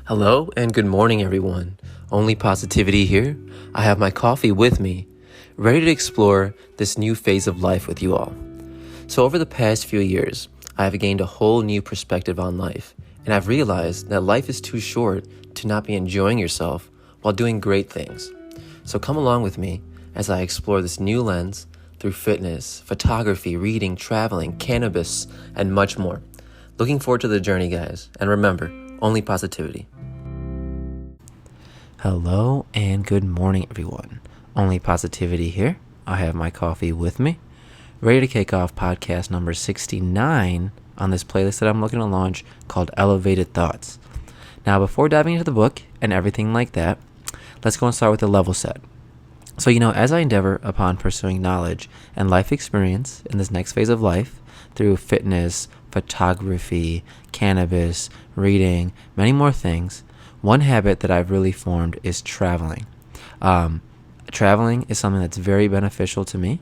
Hello and good morning, everyone. OnlyPositivity here. I have my coffee with me, ready to explore this new phase of life with you all. So over the past few years, I have gained a whole new perspective on life, and I've realized that life is too short to not be enjoying yourself while doing great things. So come along with me as I explore this new lens through fitness, photography, reading, traveling, cannabis, and much more. Looking forward to the journey, guys. And remember, OnlyPositivity. Hello and good morning, everyone. OnlyPositivity here. I have my coffee with me, ready to kick off podcast number 69 on this playlist that I'm looking to launch called Elevated Thoughts. Now, before diving into the book and everything like that, let's go and start with the level set. So, as I endeavor upon pursuing knowledge and life experience in this next phase of life through fitness, photography, cannabis, reading, many more things, one habit that I've really formed is traveling. Traveling is something that's very beneficial to me.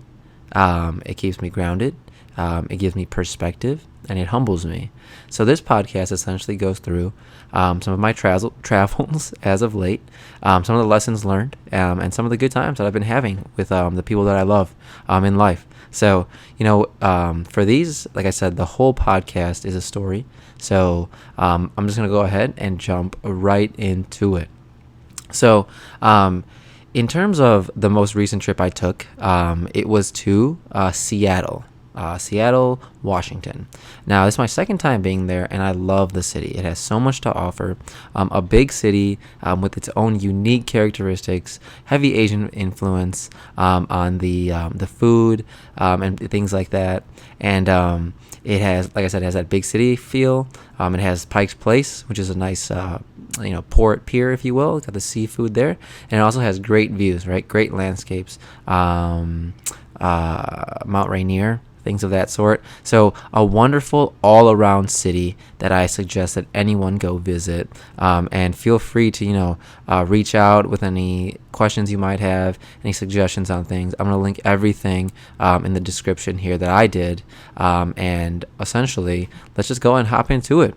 It keeps me grounded. It gives me perspective, and it humbles me. So this podcast essentially goes through some of my travels as of late, some of the lessons learned, and some of the good times that I've been having with the people that I love in life. So, for these, like I said, the whole podcast is a story. So I'm just going to go ahead and jump right into it. So in terms of the most recent trip I took, it was to Seattle, Washington. Now, this is my second time being there, and I love the city. It has so much to offer. A big city with its own unique characteristics, heavy Asian influence on the food and things like that. And it has, like I said, it has that big city feel. It has Pike's Place, which is a nice port pier, if you will. It's got the seafood there, and it also has great views, right? Great landscapes. Mount Rainier, things of that sort. So a wonderful all-around city that I suggest that anyone go visit. And feel free to reach out with any questions you might have, any suggestions on things. I'm going to link everything in the description here that I did. And essentially, let's just go and hop into it.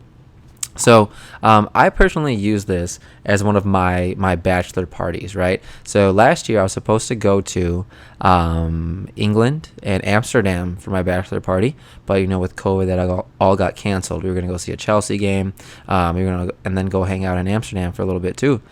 So I personally use this as one of my bachelor parties, right? So last year I was supposed to go to England and Amsterdam for my bachelor party, but with COVID that all got canceled. We were going to go see a Chelsea game, and then go hang out in Amsterdam for a little bit too.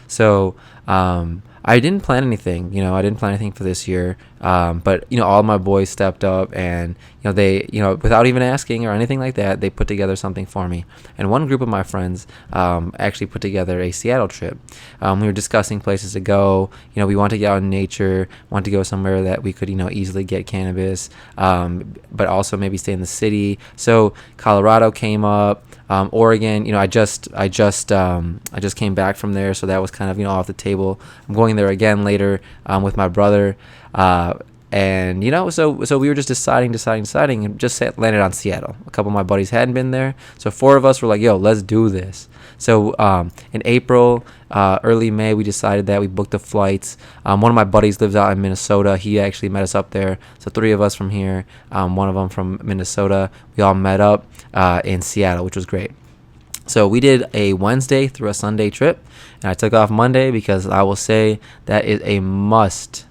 So I didn't plan anything, I didn't plan anything for this year. But, all my boys stepped up and, they, without even asking or anything like that, they put together something for me. And one group of my friends actually put together a Seattle trip. We were discussing places to go. We want to get out in nature, want to go somewhere that we could, easily get cannabis, but also maybe stay in the city. So Colorado came up. Oregon, I just came back from there, so that was kind of off the table. I'm going there again later with my brother, and so we were just deciding, and just landed on Seattle. A couple of my buddies hadn't been there, so four of us were like, "Yo, let's do this." So in April, early May, we decided that we booked the flights. One of my buddies lives out in Minnesota. He actually met us up there. So three of us from here, one of them from Minnesota. We all met up in Seattle, which was great. So we did a Wednesday through a Sunday trip, and I took off Monday because I will say that is a must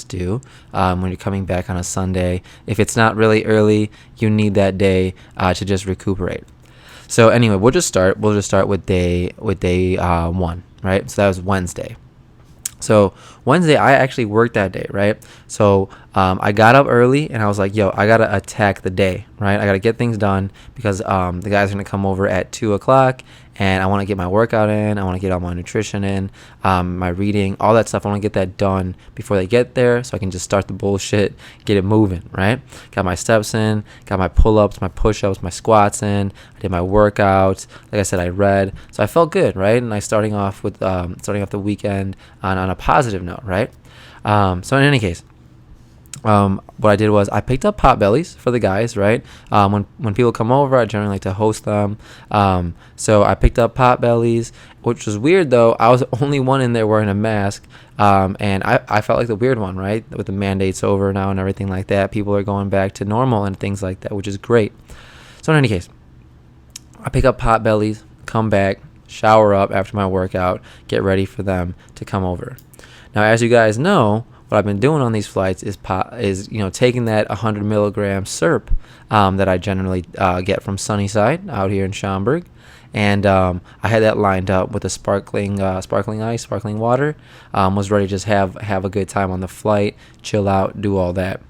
do when you're coming back on a Sunday. If it's not really early, you need that day to just recuperate. So anyway, we'll just start with day one, right? So that was Wednesday. So Wednesday, I actually worked that day, right? So I got up early and I was like, yo, I got to attack the day, right? I got to get things done because the guys are going to come over at 2:00 and I want to get my workout in. I want to get all my nutrition in, my reading, all that stuff. I want to get that done before they get there so I can just start the bullshit, get it moving, right? Got my steps in, got my pull-ups, my push-ups, my squats in. I did my workouts. Like I said, I read. So I felt good, right? And I starting off the weekend on a positive note, right? So in any case, what I did was I picked up Potbellies for the guys, right? When people come over, I generally like to host them. So I picked up Potbellies, which was weird though. I was the only one in there wearing a mask. And I felt like the weird one, right? With the mandates over now and everything like that. People are going back to normal and things like that, which is great. So in any case, I pick up Potbellies, come back. shower up after my workout, get ready for them to come over. Now, as you guys know, what I've been doing on these flights is taking that 100 milligram syrup that I generally get from Sunnyside out here in Schaumburg, and I had that lined up with a sparkling ice, sparkling water. Was ready to just have a good time on the flight, chill out, do all that.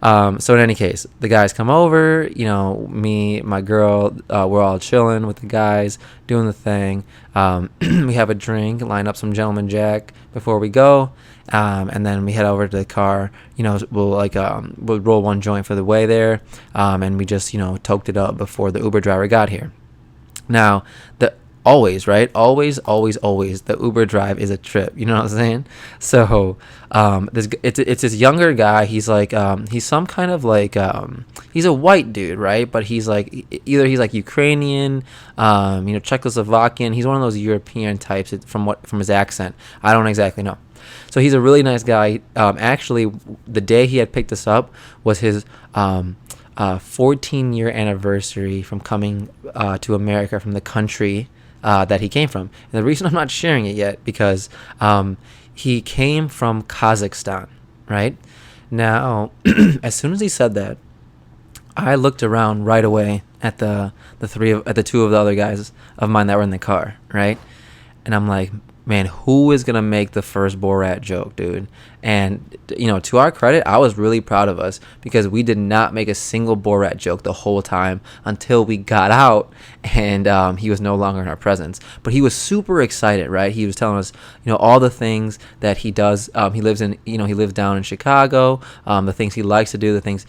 So in any case, the guys come over, me, my girl, we're all chilling with the guys, doing the thing. We have a drink, line up some Gentleman Jack before we go. And then we head over to the car, we'll roll one joint for the way there. And we just, toked it up before the Uber driver got here. Now, always, right? Always, the Uber drive is a trip. You know what I'm saying? So, it's this younger guy. He's like, he's some kind of like, he's a white dude, right? But he's like, either he's like Ukrainian, Czechoslovakian. He's one of those European types from his accent. I don't exactly know. So he's a really nice guy. Actually, the day he had picked us up was his 14-year anniversary from coming to America from the country that he came from. And the reason I'm not sharing it yet because he came from Kazakhstan, right? Now, as soon as he said that, I looked around right away at the two of the other guys of mine that were in the car, right? And I'm like, man, who is gonna make the first Borat joke, dude? And to our credit, I was really proud of us because we did not make a single Borat joke the whole time until we got out and he was no longer in our presence. But he was super excited, right? He was telling us, all the things that he does. He lives down in Chicago. The things he likes to do, the things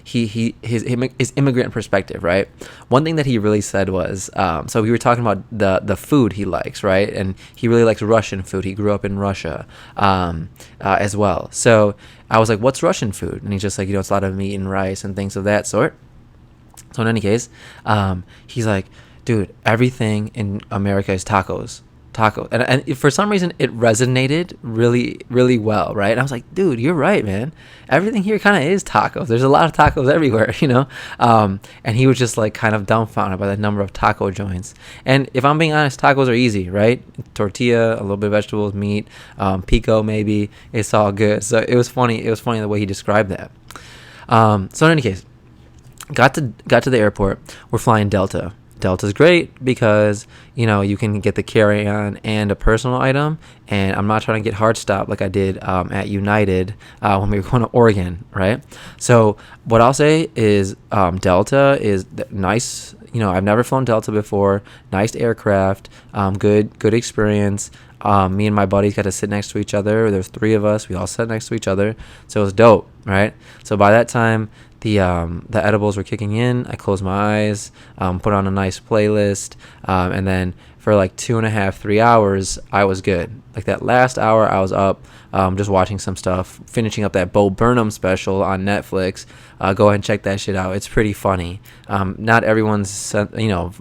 his immigrant perspective, right? One thing that he really said was, so we were talking about the food he likes, right? And he really likes Russian food. He grew up in Russia. As well. So I was like, what's Russian food? And he's just like, it's a lot of meat and rice and things of that sort. So in any case, he's like, dude, everything in America is tacos. And for some reason it resonated really, really well, right? And I was like, dude, you're right, man. Everything here kind of is tacos. There's a lot of tacos everywhere, and he was just like kind of dumbfounded by the number of taco joints. And if I'm being honest, tacos are easy, right? Tortilla, a little bit of vegetables, meat, pico maybe, it's all good. So it was funny the way he described that. So in any case, got to the airport. We're flying Delta. Delta's great because you can get the carry-on and a personal item, and I'm not trying to get hard stop like I did at United when we were going to Oregon, right? So what I'll say is Delta is nice. I've never flown Delta before. Nice aircraft, good experience. Me and my buddies got to sit next to each other. There's 3 of us. We all sat next to each other, so it was dope, right? So by that time, the edibles were kicking in. I closed my eyes, put on a nice playlist, and then for like 2.5-3 hours, I was good. Like that last hour, I was up, just watching some stuff, finishing up that Bo Burnham special on Netflix. Go ahead and check that shit out. It's pretty funny. Not everyone's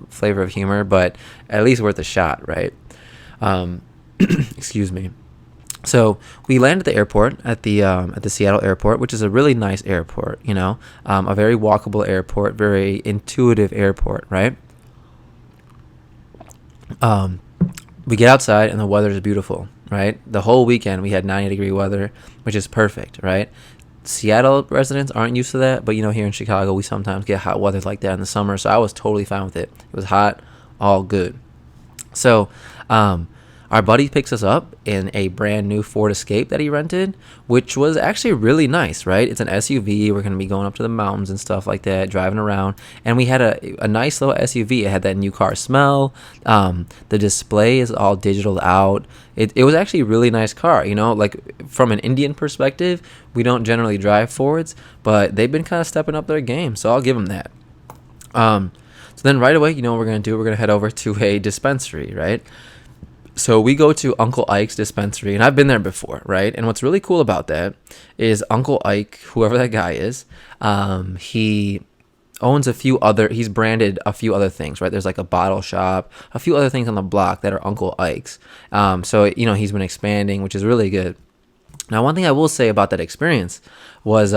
flavor of humor, but at least worth a shot, right? Excuse me. So we landed at the airport at the Seattle airport, which is a really nice airport, a very walkable airport, very intuitive airport, right? We get outside and the weather is beautiful, right? The whole weekend we had 90-degree weather, which is perfect, right? Seattle residents aren't used to that, but here in Chicago we sometimes get hot weather like that in the summer, so I was totally fine with it. It was hot, all good. So our buddy picks us up in a brand new Ford Escape that he rented, which was actually really nice, right? It's an SUV. We're going to be going up to the mountains and stuff like that, driving around. And we had a nice little SUV. It had that new car smell. The display is all digital out. It was actually a really nice car, like from an Indian perspective, we don't generally drive Fords, but they've been kind of stepping up their game. So I'll give them that. So then right away, what we're going to do? We're going to head over to a dispensary, right? So we go to Uncle Ike's dispensary, and I've been there before, right? And what's really cool about that is Uncle Ike, whoever that guy is, he owns he's branded a few other things, right? There's like a bottle shop, a few other things on the block that are Uncle Ike's. So, he's been expanding, which is really good. Now, one thing I will say about that experience was,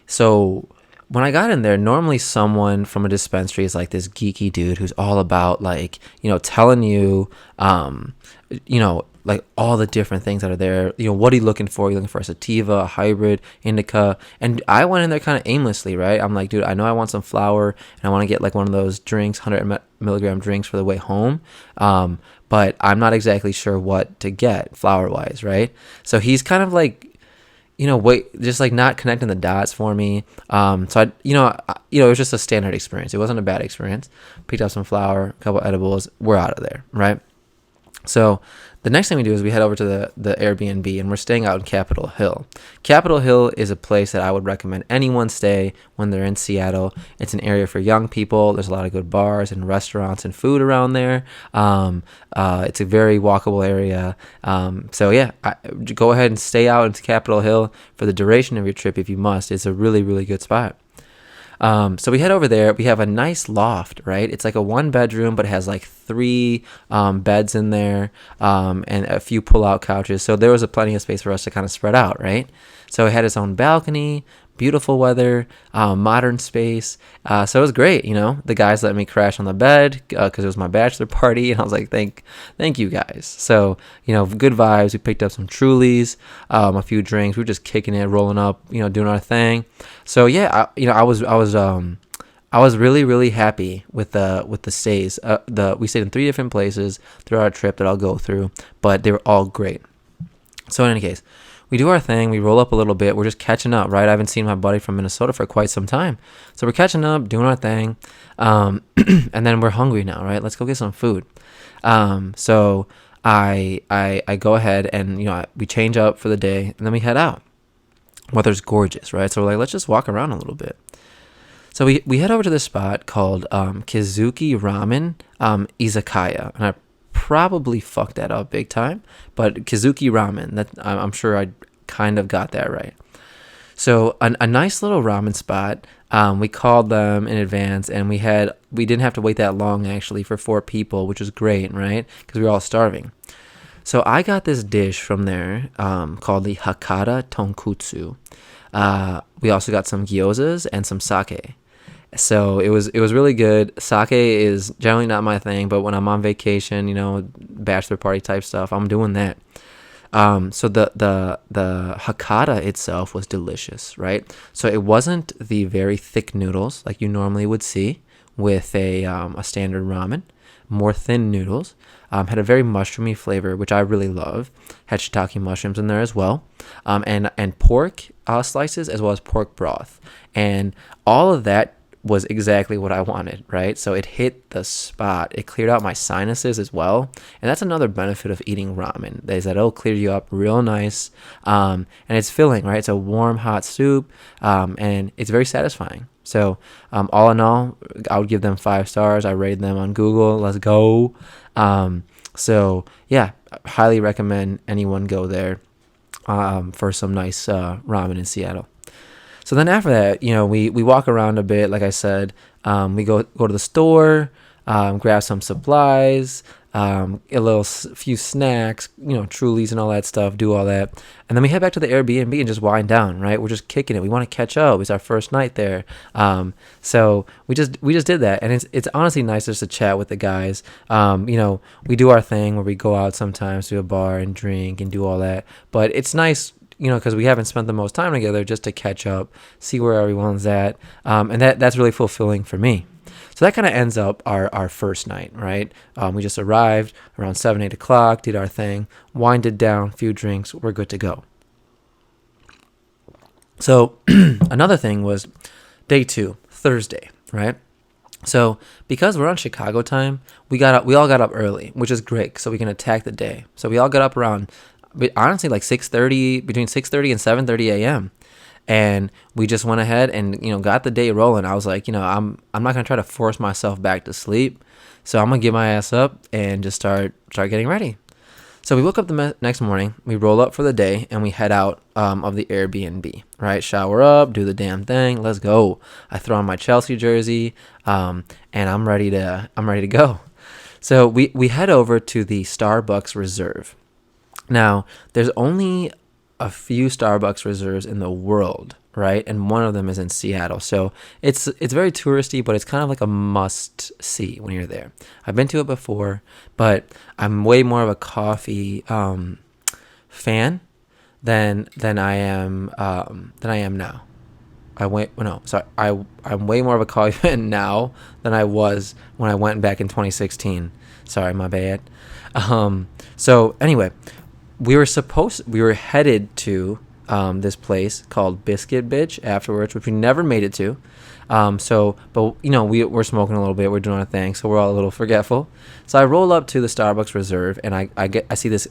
so when I got in there, normally someone from a dispensary is like this geeky dude who's all about like, telling you, like all the different things that are there. What are you looking for? You're looking for a sativa, a hybrid, indica. And I went in there kind of aimlessly, right? I'm like, dude, I know I want some flour and I want to get like one of those drinks, 100 milligram drinks for the way home. But I'm not exactly sure what to get flour wise, right? So he's kind of like, wait, just like not connecting the dots for me. So it was just a standard experience. It wasn't a bad experience. Picked up some flour, a couple edibles. We're out of there, right? So the next thing we do is we head over to the Airbnb, and we're staying out in Capitol Hill. Capitol Hill is a place that I would recommend anyone stay when they're in Seattle. It's an area for young people. There's a lot of good bars and restaurants and food around there. It's a very walkable area. So yeah, go ahead and stay out into Capitol Hill for the duration of your trip if you must. It's a really, really good spot. So we head over there. We have a nice loft, right? It's like a 1-bedroom, but it has like 3 beds in there, and a few pull-out couches. So there was plenty of space for us to kind of spread out, right? So it had its own balcony, beautiful weather, modern space. So it was great. The guys let me crash on the bed because it was my bachelor party, and I was like, thank you guys. So good vibes. We picked up some Trulies, a few drinks. We were just kicking it, rolling up, doing our thing. So yeah, I was really, really happy with the stays. We stayed in 3 different places throughout our trip that I'll go through, but they were all great. So in any case, we do our thing. We roll up a little bit. We're just catching up, right? I haven't seen my buddy from Minnesota for quite some time. So we're catching up, doing our thing. And then we're hungry now, right? Let's go get some food. So I go ahead and, we change up for the day, and then we head out. Weather's gorgeous, right? So we're like, let's just walk around a little bit. So we head over to this spot called Kizuki Ramen Izakaya. And I probably fucked that up big time, but Kizuki Ramen, that I'm sure I kind of got that right. So a nice little ramen spot. We called them in advance, and we didn't have to wait that long actually for 4 people, which was great, right? Because we were all starving. So I got this dish from there called the Hakata Tonkutsu. We also got some gyozas and some sake. So it was really good. Sake is generally not my thing, but when I'm on vacation, bachelor party type stuff, I'm doing that. So the Hakata itself was delicious, right? So it wasn't the very thick noodles like you normally would see with a standard ramen. More thin noodles. Had a very mushroomy flavor, which I really love. Had shiitake mushrooms in there as well, and pork slices as well as pork broth, and all of that was exactly what I wanted, right? So it hit the spot. It cleared out my sinuses as well, and that's another benefit of eating ramen, is that it'll clear you up real nice, and it's filling, right? It's a warm, hot soup, and it's very satisfying. So all in all, I would give them 5 stars. I rated them on Google. Let's go. So yeah, highly recommend anyone go there for some nice ramen in Seattle. So then after that, we walk around a bit. Like I said, we go to the store, grab some supplies, a few snacks, Trulies and all that stuff, do all that. And then we head back to the Airbnb and just wind down, right? We're just kicking it. We want to catch up. It's our first night there. So we just did that. And it's honestly nice just to chat with the guys. We do our thing where we go out sometimes to a bar and drink and do all that. But it's nice, because we haven't spent the most time together, just to catch up, see where everyone's at. And that's really fulfilling for me. So that kind of ends up our first night, right? We just arrived around 7, 8 o'clock, did our thing, winded down, few drinks, we're good to go. So another thing was day 2, Thursday, right? So because we're on Chicago time, we all got up early, which is great, so we can attack the day. So we all got up around, honestly, like 6:30, between 6:30 and 7:30 a.m. And we just went ahead and, got the day rolling. I was like, I'm not going to try to force myself back to sleep. So I'm going to get my ass up and just start getting ready. So we woke up the next morning, we roll up for the day, and we head out of the Airbnb, right? Shower up, do the damn thing. Let's go. I throw on my Chelsea jersey, and I'm ready to go. So we head over to the Starbucks Reserve. Now, there's only a few Starbucks reserves in the world, right? And one of them is in Seattle. So it's very touristy, but it's kind of like a must see when you're there. I've been to it before, but I'm way more of a coffee fan than I am now. I'm way more of a coffee fan now than I was when I went back in 2016. Sorry, my bad. So anyway, we were headed to this place called Biscuit Bitch afterwards, which we never made it to. But we're smoking a little bit, we're doing our thing, so we're all a little forgetful. So I roll up to the Starbucks Reserve, and I see this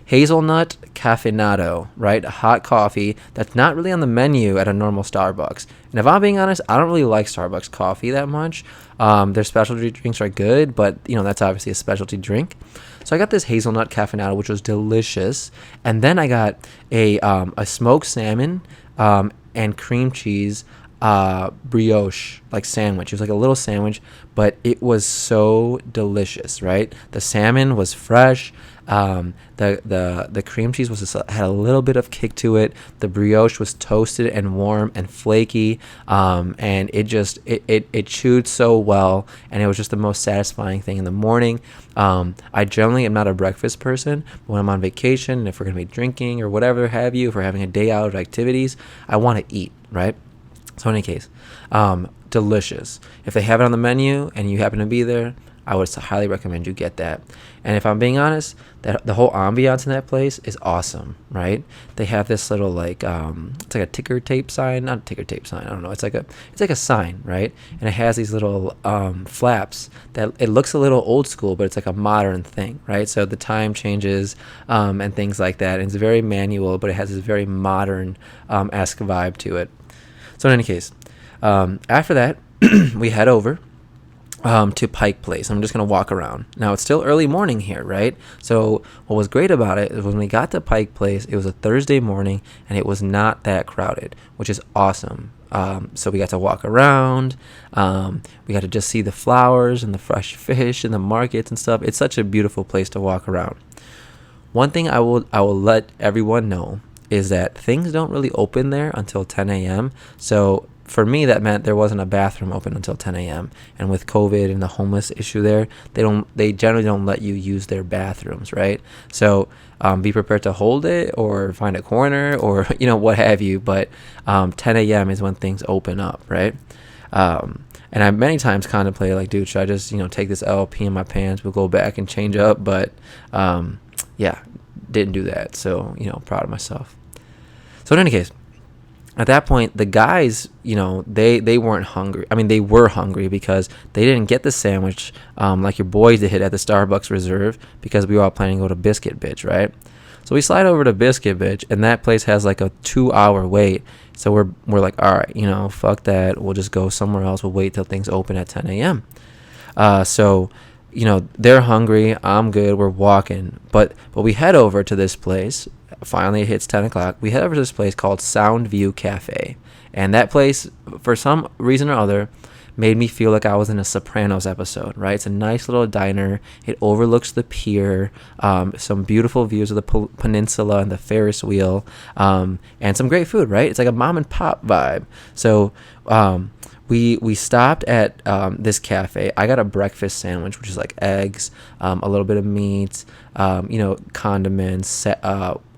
hazelnut caffeinado, right? A hot coffee that's not really on the menu at a normal Starbucks. And if I'm being honest, I don't really like Starbucks coffee that much. Their specialty drinks are good, but that's obviously a specialty drink. So I got this hazelnut caffeinado, which was delicious, and then I got a smoked salmon and cream cheese brioche like sandwich. It was like a little sandwich, but it was so delicious, right? The salmon was fresh. The cream cheese had a little bit of kick to it. The brioche was toasted and warm and flaky, and it chewed so well, and it was just the most satisfying thing in the morning. I generally am not a breakfast person, but when I'm on vacation and if we're gonna be drinking or whatever have you, if we're having a day out of activities, I want to eat, right? So in any case, delicious. If they have it on the menu and you happen to be there, I would highly recommend you get that. And if I'm being honest, that the whole ambiance in that place is awesome, right? They have this little it's like a ticker tape sign, not a ticker tape sign. I don't know. It's like a sign, right? And it has these little flaps that it looks a little old school, but it's like a modern thing, right? So the time changes and things like that. And it's very manual, but it has this very modern esque vibe to it. So in any case, after that, we head over to Pike Place. I'm just going to walk around. Now, it's still early morning here, right? So what was great about it is when we got to Pike Place, it was a Thursday morning, and it was not that crowded, which is awesome. So we got to walk around. We got to just see the flowers and the fresh fish and the markets and stuff. It's such a beautiful place to walk around. One thing I will let everyone know is that things don't really open there until 10 a.m. So for me, that meant there wasn't a bathroom open until 10 a.m. And with COVID and the homeless issue there, they generally don't let you use their bathrooms, right? So be prepared to hold it or find a corner or, what have you. But 10 a.m. is when things open up, right? And I many times contemplated, like, dude, should I just, take this LP in my pants? We'll go back and change up. But, didn't do that. So, proud of myself. So in any case, at that point, the guys, they weren't hungry. I mean, they were hungry because they didn't get the sandwich like your boys did at the Starbucks Reserve because we were all planning to go to Biscuit Bitch, right? So we slide over to Biscuit Bitch, and that place has like a 2-hour wait. So we're like, all right, fuck that. We'll just go somewhere else. We'll wait till things open at 10 a.m. So they're hungry. I'm good. We're walking. But we head over to this place. Finally, it hits 10 o'clock. We head over to this place called Soundview Cafe. And that place, for some reason or other, made me feel like I was in a Sopranos episode, right? It's a nice little diner. It overlooks the pier, some beautiful views of the peninsula and the Ferris wheel, and some great food, right? It's like a mom and pop vibe. So we stopped at this cafe. I got a breakfast sandwich, which is like eggs, a little bit of meat, condiments,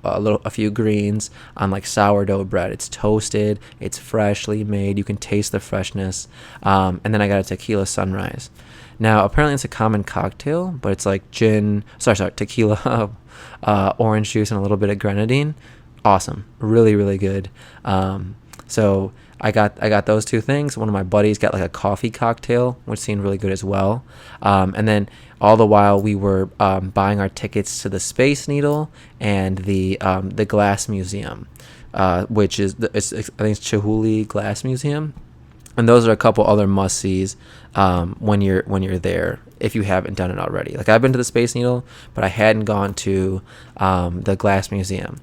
a few greens on like sourdough bread. It's toasted, it's freshly made, you can taste the freshness, and then I got a tequila sunrise. Now apparently it's a common cocktail, but it's like tequila, orange juice, and a little bit of grenadine. Awesome, really, really good. So I got those two things. One of my buddies got like a coffee cocktail, which seemed really good as well. And then all the while we were buying our tickets to the Space Needle and the Glass Museum, which is I think it's Chihuly Glass Museum. And those are a couple other must-sees when you're there if you haven't done it already. Like I've been to the Space Needle, but I hadn't gone to the Glass Museum.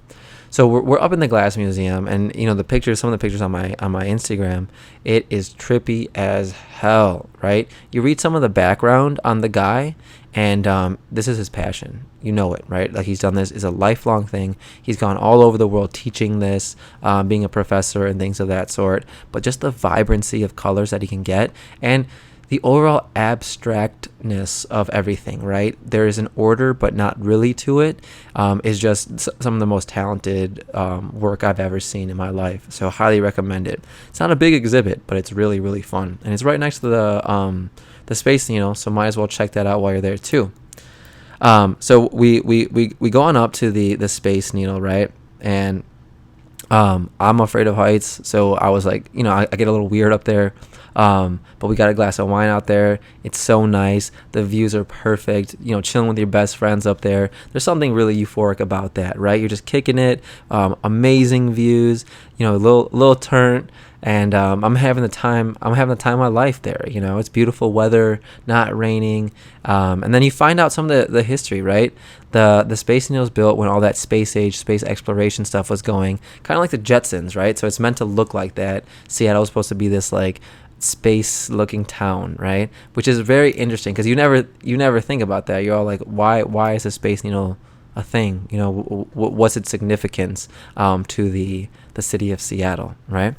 So we're up in the glass museum, and the pictures, some of the pictures on my Instagram, it is trippy as hell, right? You read some of the background on the guy, and this is his passion. You know it, right? Like, he's done this is a lifelong thing. He's gone all over the world teaching this, being a professor and things of that sort. But just the vibrancy of colors that he can get, and the overall abstractness of everything, right? There is an order, but not really to it. Is just some of the most talented work I've ever seen in my life. So highly recommend it. It's not a big exhibit, but it's really, really fun. And it's right next to the Space Needle, so might as well check that out while you're there too. So we go on up to the Space Needle, right? And I'm afraid of heights, so I was like, I get a little weird up there. But we got a glass of wine out there. It's so nice. The views are perfect. Chilling with your best friends up there. There's something really euphoric about that, right? You're just kicking it. Amazing views. Little turn. And I'm having the time of my life there. It's beautiful weather, not raining. And then you find out some of the history, right? The Space Needle was built when all that space age, space exploration stuff was going, kind of like the Jetsons, right? So it's meant to look like that. Seattle was supposed to be this like space looking town, right? Which is very interesting, because you never think about that. You're all like, why is the Space Needle a thing? What's its significance to the city of Seattle, right?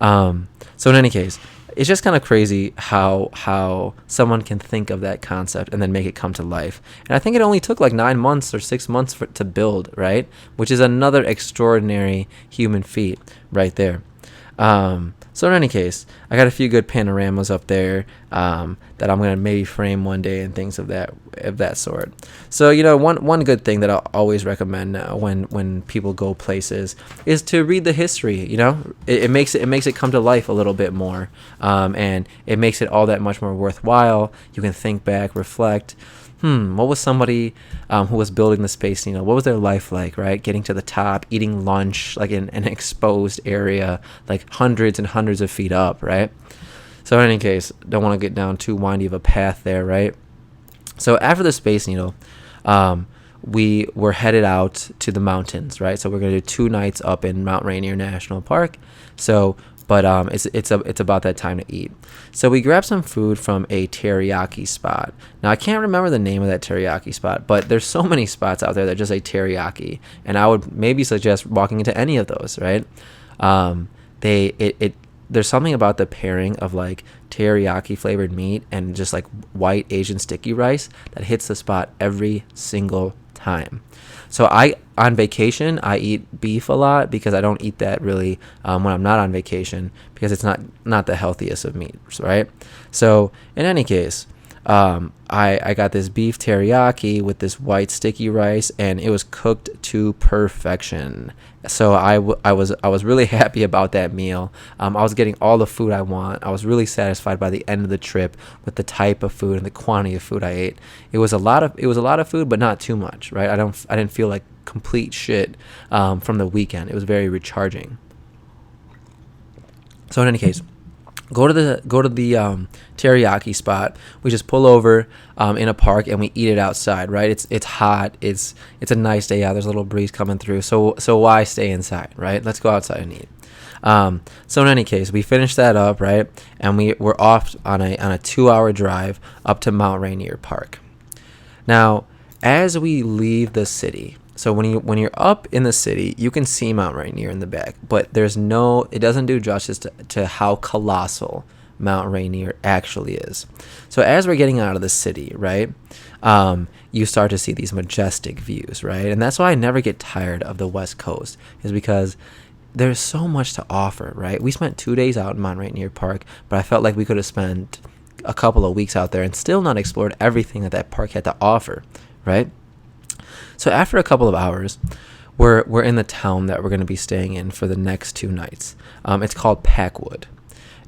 So in any case, it's just kind of crazy how someone can think of that concept and then make it come to life. And I think it only took like 9 months or 6 months to build, right? Which is another extraordinary human feat right there. So in any case, I got a few good panoramas up there that I'm gonna maybe frame one day and things of that sort. So one good thing that I'll always recommend now when people go places is to read the history. It makes it come to life a little bit more, and it makes it all that much more worthwhile. You can think back, reflect. What was somebody who was building the Space Needle? What was their life like, right? Getting to the top, eating lunch, like in an exposed area, like hundreds and hundreds of feet up, right? So in any case, don't want to get down too windy of a path there, right? So after the Space Needle, we were headed out to the mountains, right? So we're going to do 2 nights up in Mount Rainier National Park. But it's about that time to eat. So we grabbed some food from a teriyaki spot. Now, I can't remember the name of that teriyaki spot, but there's so many spots out there that just say teriyaki, and I would maybe suggest walking into any of those, right? There's something about the pairing of like teriyaki flavored meat and just like white Asian sticky rice that hits the spot every single time. So on vacation, I eat beef a lot because I don't eat that really when I'm not on vacation, because it's not the healthiest of meats, right? So in any case, I got this beef teriyaki with this white sticky rice, and it was cooked to perfection. So I was really happy about that meal. I was getting all the food I want. I was really satisfied by the end of the trip with the type of food and the quantity of food I ate. It was a lot of food, but not too much, right? I didn't feel like complete shit from the weekend. It was very recharging. So in any case, go to the teriyaki spot. We just pull over in a park and we eat it outside, right? It's hot. It's a nice day out. There's a little breeze coming through. So why stay inside, right? Let's go outside and eat. So in any case, we finished that up, right? And we're off on a 2-hour drive up to Mount Rainier Park. Now, as we leave the city, so when you're up in the city, you can see Mount Rainier in the back, but it doesn't do justice to how colossal Mount Rainier actually is. So as we're getting out of the city, right, you start to see these majestic views, right? And that's why I never get tired of the West Coast, is because there's so much to offer, right? We spent 2 days out in Mount Rainier Park, but I felt like we could have spent a couple of weeks out there and still not explored everything that park had to offer, right? So after a couple of hours, we're in the town that we're going to be staying in for the next 2 nights. It's called Packwood.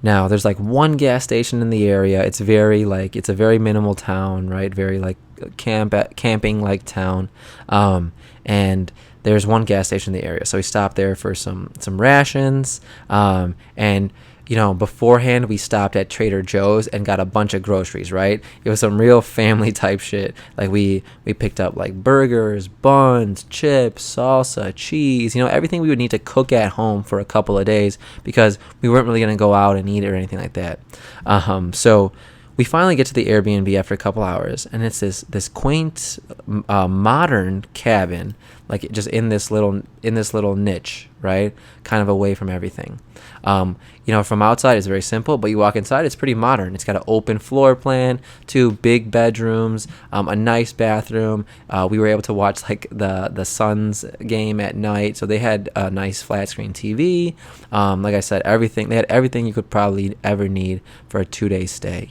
Now, there's like one gas station in the area. It's a very minimal town, right? Very like camping like town. And there's one gas station in the area. So we stopped there for some rations. And beforehand we stopped at Trader Joe's and got a bunch of groceries, right? It was some real family type shit. Like we picked up like burgers, buns, chips, salsa, cheese, everything we would need to cook at home for a couple of days because we weren't really going to go out and eat it or anything like that. So we finally get to the Airbnb after a couple hours, and it's this quaint, modern cabin, like just in this little niche, right? Kind of away from everything. From outside it's very simple, but you walk inside, it's pretty modern. It's got an open floor plan, 2 big bedrooms, a nice bathroom. We were able to watch like the Suns game at night, so they had a nice flat screen TV. Like I said, they had everything you could probably ever need for a 2-day stay.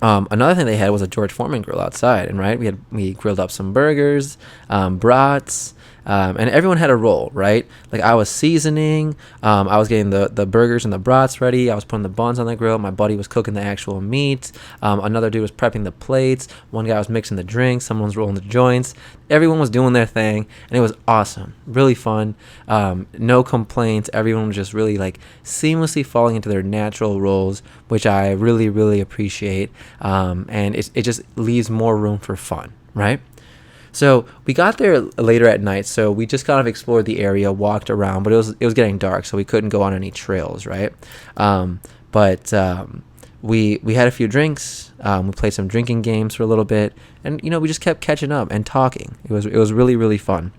Another thing they had was a George Foreman grill outside, and right, we grilled up some burgers, brats, and everyone had a role, right? Like I was seasoning, I was getting the burgers and the brats ready, I was putting the buns on the grill, my buddy was cooking the actual meat, another dude was prepping the plates, one guy was mixing the drinks, someone was rolling the joints. Everyone was doing their thing, and it was awesome, really fun. No complaints. Everyone was just really like seamlessly falling into their natural roles, which I really, really appreciate. And it just leaves more room for fun, right? So we got there later at night, so we just kind of explored the area, walked around, but it was getting dark, so we couldn't go on any trails, right? We had a few drinks. We played some drinking games for a little bit, and we just kept catching up and talking. It was really, really fun.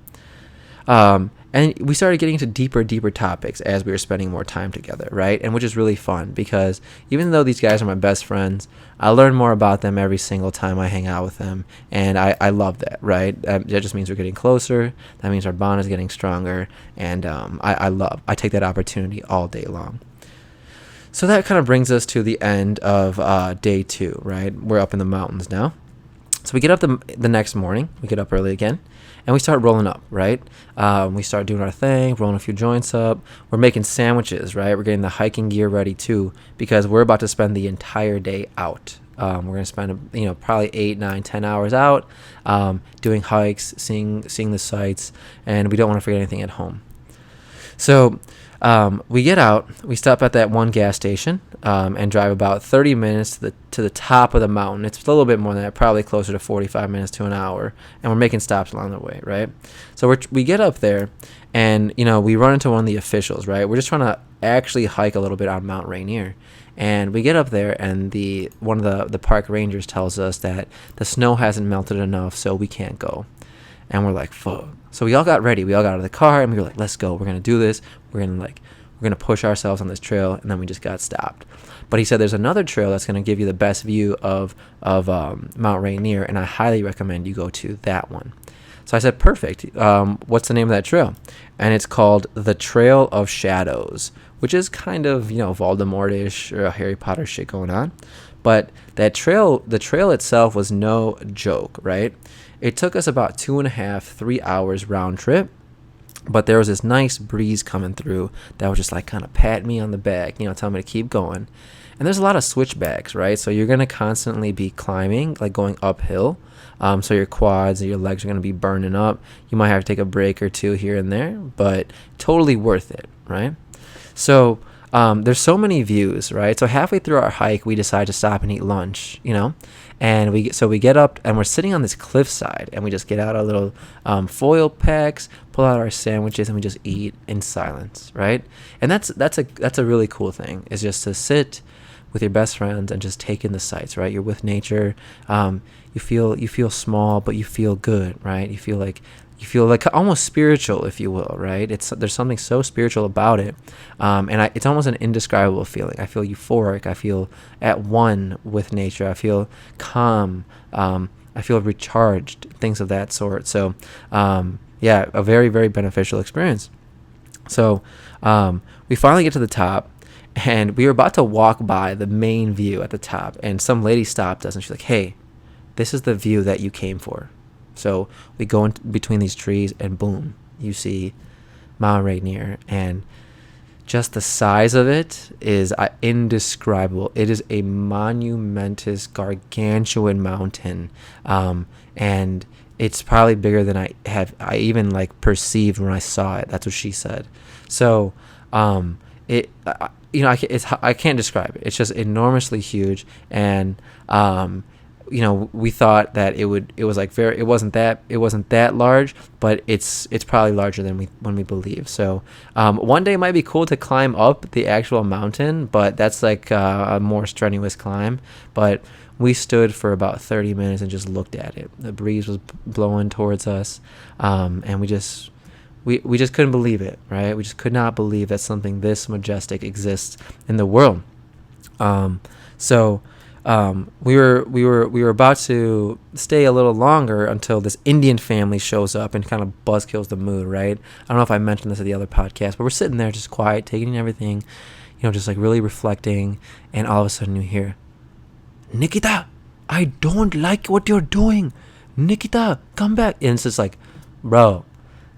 And we started getting into deeper topics as we were spending more time together, right? And which is really fun because even though these guys are my best friends, I learn more about them every single time I hang out with them. And I love that, right? That just means we're getting closer. That means our bond is getting stronger. And I take that opportunity all day long. So that kind of brings us to the end of day 2, right? We're up in the mountains now. So we get up the next morning. We get up early again. And we start rolling up, right? We start doing our thing, rolling a few joints up. We're making sandwiches, right? We're getting the hiking gear ready too, because we're about to spend the entire day out. We're gonna spend, probably 8, 9, 10 hours out, doing hikes, seeing the sights, and we don't want to forget anything at home. So we get out, we stop at that one gas station, and drive about 30 minutes to the top of the mountain. It's a little bit more than that, probably closer to 45 minutes to an hour, and we're making stops along the way, right? So we get up there, and we run into one of the officials, right? We're just trying to actually hike a little bit on Mount Rainier, and we get up there, and one of the park rangers tells us that the snow hasn't melted enough, so we can't go. And we're like, fuck. So we all got ready. We all got out of the car, and we were like, let's go. We're gonna do this. We're gonna push ourselves on this trail. And then we just got stopped. But he said there's another trail that's gonna give you the best view of Mount Rainier, and I highly recommend you go to that one. So I said, perfect. What's the name of that trail? And it's called the Trail of Shadows, which is kind of Voldemort-ish or Harry Potter shit going on. But the trail itself was no joke, right? It took us about 2.5, 3 hours round trip, but there was this nice breeze coming through that was just like kind of pat me on the back, tell me to keep going. And there's a lot of switchbacks, right? So you're going to constantly be climbing, like going uphill. So your quads and your legs are going to be burning up. You might have to take a break or two here and there, but totally worth it, right? So there's so many views, right? So halfway through our hike, we decide to stop and eat lunch, and we get up and we're sitting on this cliffside, and we just get out our little foil packs, pull out our sandwiches, and we just eat in silence, right? And that's a really cool thing, is just to sit with your best friends and just take in the sights, right? You're with nature. You feel small, but you feel good, right? You feel like almost spiritual, if you will, right? There's something so spiritual about it, it's almost an indescribable feeling. I feel euphoric. I feel at one with nature. I feel calm. I feel recharged. Things of that sort. So, a very, very beneficial experience. So, we finally get to the top, and we were about to walk by the main view at the top, and some lady stopped us, and she's like, "Hey, this is the view that you came for." So we go in between these trees, and boom, you see Mount Rainier, and just the size of it is indescribable. It is a monumentous, gargantuan mountain, and it's probably bigger than I even perceived when I saw it. That's what she said. So I can't describe it. It's just enormously huge. And we thought that it wasn't that large, but it's probably larger than we believe. So one day it might be cool to climb up the actual mountain, but that's like a more strenuous climb. But we stood for about 30 minutes and just looked at it. The breeze was blowing towards us, and we just couldn't believe it, right? We just could not believe that something this majestic exists in the world. So we were about to stay a little longer until this Indian family shows up and kind of buzzkills the mood, right? I don't know if I mentioned this at the other podcast, but we're sitting there just quiet, taking in everything, just like really reflecting, and all of a sudden you hear, "Nikita, I don't like what you're doing. Nikita, come back." And it's just like, bro.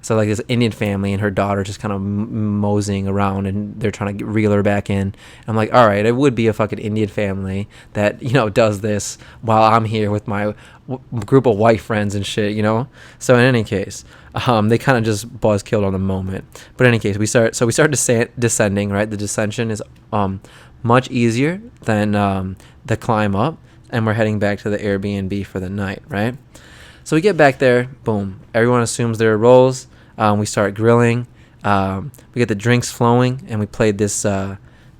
So like this Indian family and her daughter just kind of moseying around, and they're trying to reel her back in. I'm like, all right, it would be a fucking Indian family that does this while I'm here with my group of white friends and shit, So in any case, they kind of just buzzkilled on the moment. But in any case, we start descending. Right, the descension is much easier than the climb up, and we're heading back to the Airbnb for the night. Right. So we get back there, boom. Everyone assumes their roles. We start grilling. We get the drinks flowing, and we played this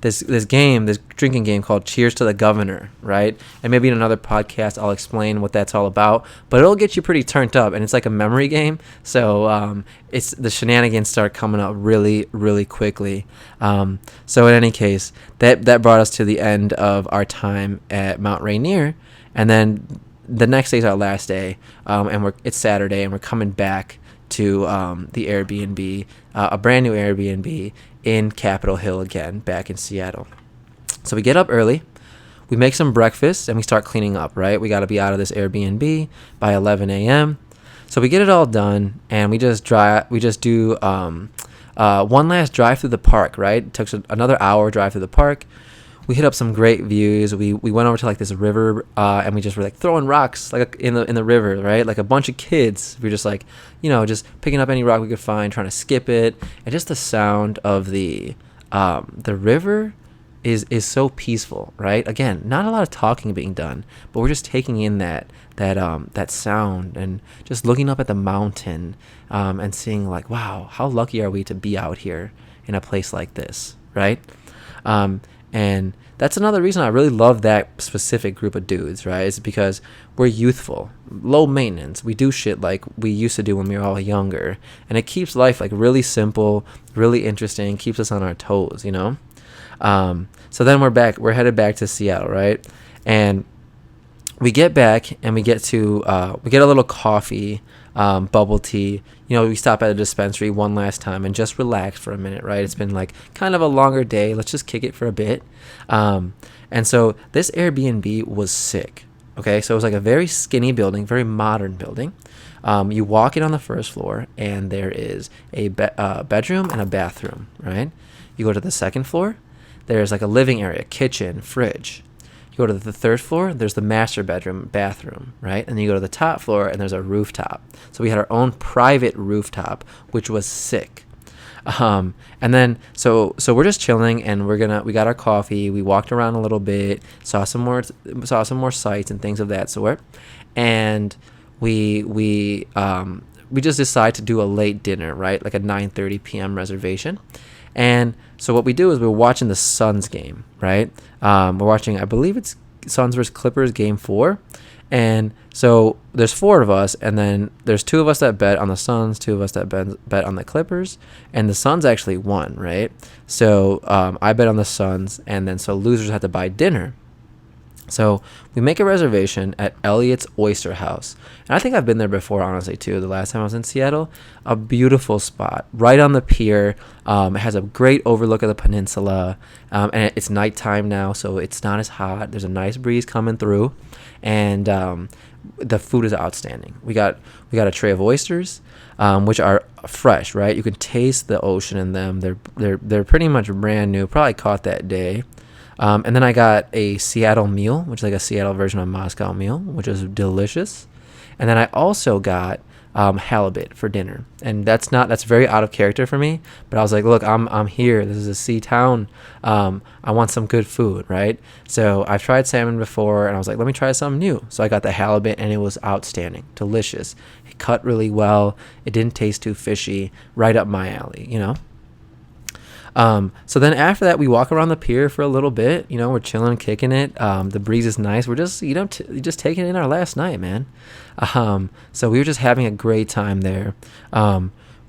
drinking game called Cheers to the Governor, right? And maybe in another podcast I'll explain what that's all about. But it'll get you pretty turned up, and it's like a memory game. So it's the shenanigans start coming up really, really quickly. So in any case, that brought us to the end of our time at Mount Rainier, and then the next day is our last day, and it's Saturday, and we're coming back to the Airbnb, a brand new Airbnb in Capitol Hill again, back in Seattle. So we get up early, we make some breakfast, and we start cleaning up, right? We got to be out of this Airbnb by 11 a.m. So we get it all done, and we just do one last drive through the park, right? It took another hour drive through the park. We hit up some great views. We went over to like this river, and we just were like throwing rocks like in the river, right? Like a bunch of kids. We were just like, just picking up any rock we could find, trying to skip it, and just the sound of the river is so peaceful, right? Again, not a lot of talking being done, but we're just taking in that sound and just looking up at the mountain, and seeing like, wow, how lucky are we to be out here in a place like this, right? And that's another reason I really love that specific group of dudes, right? It's because we're youthful, low maintenance. We do shit like we used to do when we were all younger. And it keeps life like really simple, really interesting, keeps us on our toes, So then we're headed back to Seattle, right? And we get back and we get a little coffee, bubble tea. We stop at a dispensary one last time and just relax for a minute, right? It's been like kind of a longer day. Let's just kick it for a bit. And so this Airbnb was sick. Okay, so it was like a very skinny building, very modern building. You walk in on the first floor, and there is a bedroom and a bathroom, right? You go to the second floor, there's like a living area, kitchen, fridge. You go to the third floor, there's the master bedroom, bathroom, right? And then you go to the top floor, and there's a rooftop. So we had our own private rooftop, which was sick. And then so we're just chilling, and we got our coffee. We walked around a little bit, saw some more sights and things of that sort, and we just decided to do a late dinner, right? Like a 9:30 p.m. reservation. And so what we do is we're watching the Suns game, right? We're watching, I believe it's Suns vs. Clippers game 4. And so there's 4 of us, and then there's 2 of us that bet on the Suns, 2 of us that bet on the Clippers, and the Suns actually won, right? So I bet on the Suns, and then so losers had to buy dinner. So we make a reservation at Elliots Oyster House. And I think I've been there before, honestly, too. The last time I was in Seattle, a beautiful spot right on the pier. It has a great overlook of the peninsula. And it's nighttime now, so it's not as hot. There's a nice breeze coming through. And the food is outstanding. We got a tray of oysters, which are fresh, right? You can taste the ocean in them. They're pretty much brand new, probably caught that day. And then I got a Seattle meal, which is like a Seattle version of Moscow meal, which is delicious. And then I also got halibut for dinner. And that's very out of character for me, but I was like, look, I'm here, this is a sea town, I want some good food, right? So I've tried salmon before, and I was like, let me try something new. So I got the halibut, and it was outstanding, delicious. It cut really well, it didn't taste too fishy, right up my alley, you know. So then after that, we walk around the pier for a little bit. You know, we're chilling, kicking it. The breeze is nice. We're just, just taking in our last night, man. So we were just having a great time there.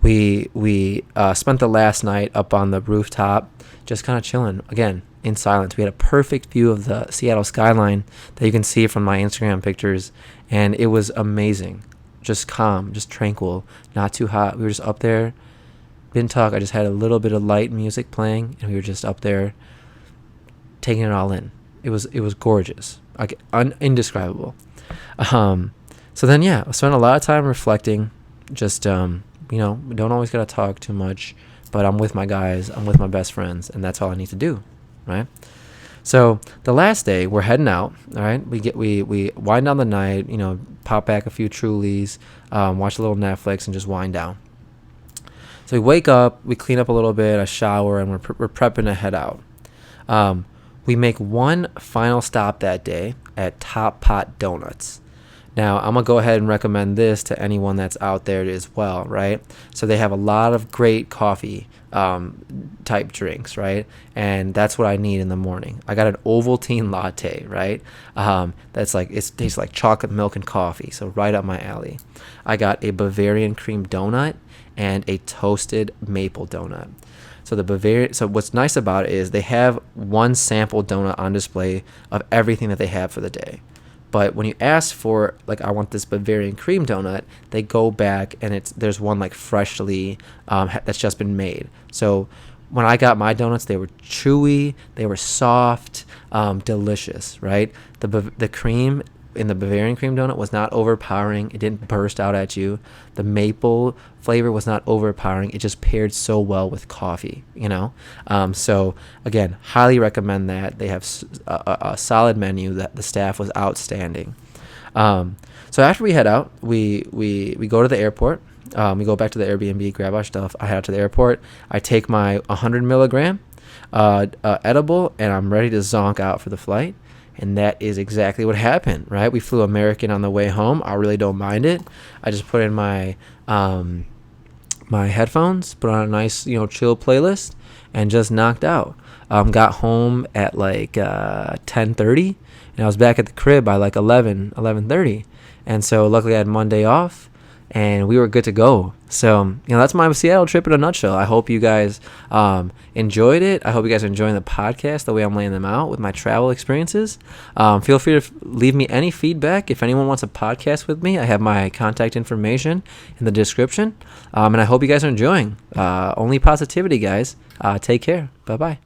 We spent the last night up on the rooftop, just kind of chilling, again, in silence. We had a perfect view of the Seattle skyline that you can see from my Instagram pictures, and it was amazing. Just calm, just tranquil, not too hot. We were just up there. Didn't talk. I just had a little bit of light music playing, and we were just up there taking it all in. It was gorgeous, like indescribable. So then, yeah, I spent a lot of time reflecting. Just we don't always gotta talk too much, but I'm with my guys, I'm with my best friends, and that's all I need to do, right? So the last day, we're heading out. All right, we wind down the night. Pop back a few Trulies, watch a little Netflix, and just wind down. So we wake up, we clean up a little bit, I shower, and we're prepping to head out. We make one final stop that day at Top Pot Donuts. Now, I'm going to go ahead and recommend this to anyone that's out there as well, right? So they have a lot of great coffee type drinks, right? And that's what I need in the morning. I got an Ovaltine latte, right? That's like, it tastes like chocolate milk and coffee, so right up my alley. I got a Bavarian cream donut and a toasted maple donut. So what's nice about it is they have one sample donut on display of everything that they have for the day. But when you ask for, like, I want this Bavarian cream donut, they go back and there's one like freshly that's just been made. So when I got my donuts, they were chewy, they were soft, delicious, right? The cream in the Bavarian cream donut was not overpowering. It didn't burst out at you. The maple flavor was not overpowering. It just paired so well with coffee, So again, highly recommend that. They have a solid menu. That the staff was outstanding. So after we head out, we go to the airport. We go back to the Airbnb, grab our stuff. I head out to the airport. I take my 100 milligram edible, and I'm ready to zonk out for the flight. And that is exactly what happened, right? We flew American on the way home. I really don't mind it. I just put in my my headphones, put on a nice, chill playlist, and just knocked out. Got home at like 10:30, and I was back at the crib by like 11:30. And so luckily I had Monday off, and we were good to go. So, that's my Seattle trip in a nutshell. I hope you guys enjoyed it. I hope you guys are enjoying the podcast, the way I'm laying them out with my travel experiences. Feel free to leave me any feedback. If anyone wants a podcast with me, I have my contact information in the description. And I hope you guys are enjoying. OnlyPositivity, guys. Take care. Bye-bye.